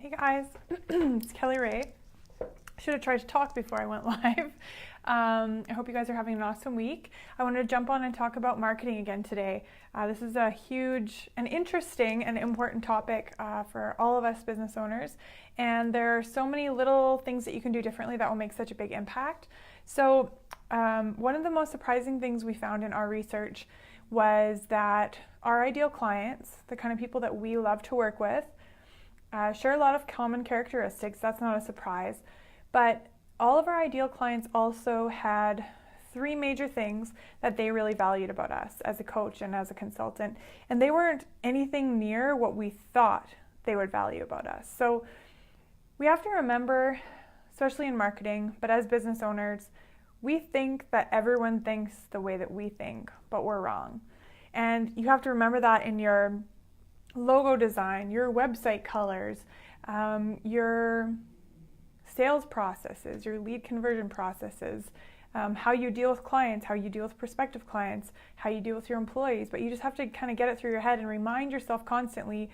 Hey guys, it's Kelly Ray. Should have tried to talk before I went live. I hope you guys are having an awesome week. I wanted to jump on and talk about marketing again today. This is a huge and interesting and important topic for all of us business owners. And there are so many little things that you can do differently that will make such a big impact. So one of the most surprising things we found in our research was that our ideal clients, the kind of people that we love to work with, share a lot of common characteristics. That's not a surprise. But all of our ideal clients also had three major things that they really valued about us as a coach and as a consultant. And they weren't anything near what we thought they would value about us. So we have to remember, especially in marketing, but as business owners, we think that everyone thinks the way that we think, but we're wrong. And you have to remember that in your logo design, your website colors, your sales processes, your lead conversion processes, how you deal with clients, how you deal with prospective clients, how you deal with your employees. But you just have to kind of get it through your head and remind yourself constantly,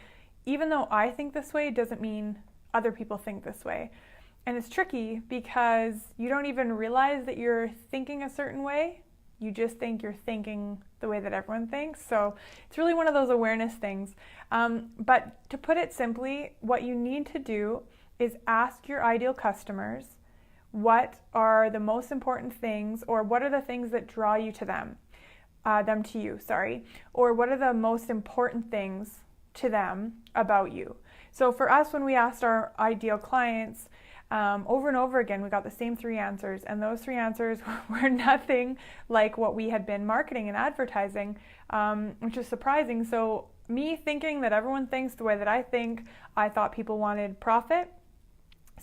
even though I think this way, doesn't mean other people think this way. And it's tricky because you don't even realize that you're thinking a certain way. You just think you're thinking the way that everyone thinks. So it's really one of those awareness things. But to put it simply, what you need to do is ask your ideal customers what are the most important things, or what are the things that draw you to them to you, or what are the most important things to them about you. So for us, when we asked our ideal clients, over and over again, we got the same three answers, and those three answers were nothing like what we had been marketing and advertising, which is surprising. So me thinking that everyone thinks the way that I think, I thought people wanted profit,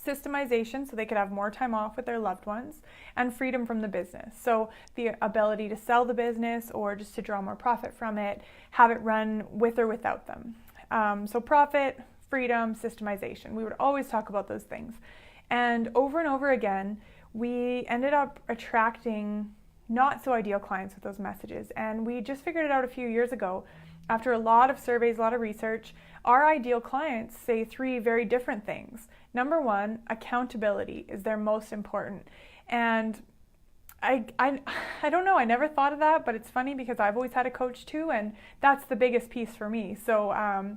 systemization so they could have more time off with their loved ones, and freedom from the business. So the ability to sell the business or just to draw more profit from it, have it run with or without them. So profit, freedom, systemization. We would always talk about those things. And over again, we ended up attracting not so ideal clients with those messages. And we just figured it out a few years ago. After a lot of surveys, a lot of research, our ideal clients say three very different things. Number one, accountability is their most important. And I don't know, I never thought of that, but it's funny because I've always had a coach too, and that's the biggest piece for me. So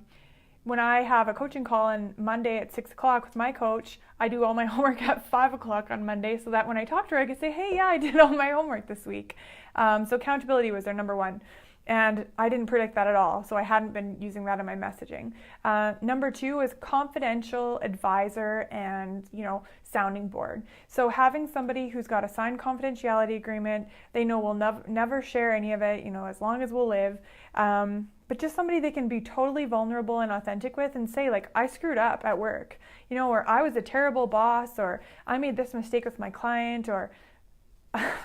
when I have a coaching call on Monday at 6 o'clock with my coach, I do all my homework at 5 o'clock on Monday so that when I talk to her, I can say, hey, yeah, I did all my homework this week. So accountability was their number one. And I didn't predict that at all, so I hadn't been using that in my messaging. Number two is confidential advisor and, sounding board. So having somebody who's got a signed confidentiality agreement, they know we'll never share any of it, as long as we'll live. But just somebody they can be totally vulnerable and authentic with and say, like, I screwed up at work, or I was a terrible boss, or I made this mistake with my client, or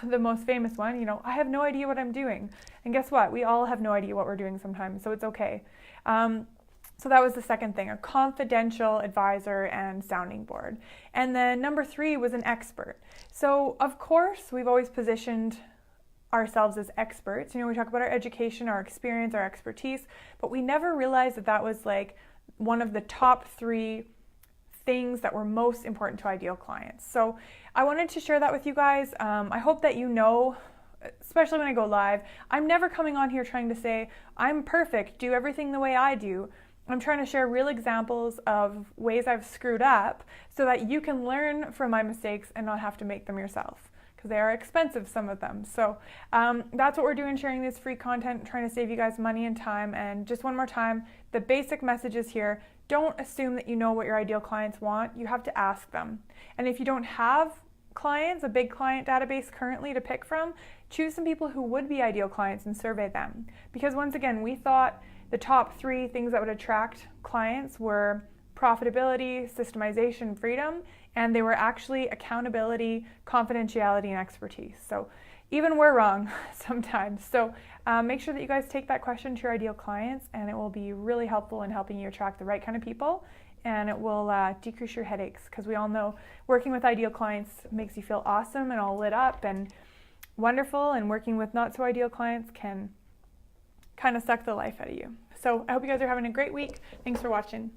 the most famous one, I have no idea what I'm doing. And guess what? We all have no idea what we're doing sometimes, so it's okay. So that was the second thing, a confidential advisor and sounding board. And then number three was an expert. So of course, we've always positioned ourselves as experts. We talk about our education, our experience, our expertise, but we never realized that that was like one of the top three things that were most important to ideal clients. So I wanted to share that with you guys. I hope that especially when I go live, I'm never coming on here trying to say, I'm perfect, do everything the way I do. I'm trying to share real examples of ways I've screwed up so that you can learn from my mistakes and not have to make them yourself, because they are expensive, some of them. So that's what we're doing, sharing this free content, trying to save you guys money and time. And just one more time, the basic message is here. Don't assume that you know what your ideal clients want. You have to ask them. And if you don't have clients, a big client database currently to pick from, choose some people who would be ideal clients and survey them. Because once again, we thought the top three things that would attract clients were profitability, systemization, freedom, and they were actually accountability, confidentiality, and expertise. So even we're wrong sometimes. So make sure that you guys take that question to your ideal clients, and it will be really helpful in helping you attract the right kind of people, and it will decrease your headaches, because we all know working with ideal clients makes you feel awesome and all lit up and wonderful, and working with not so ideal clients can kind of suck the life out of you. So I hope you guys are having a great week. Thanks for watching.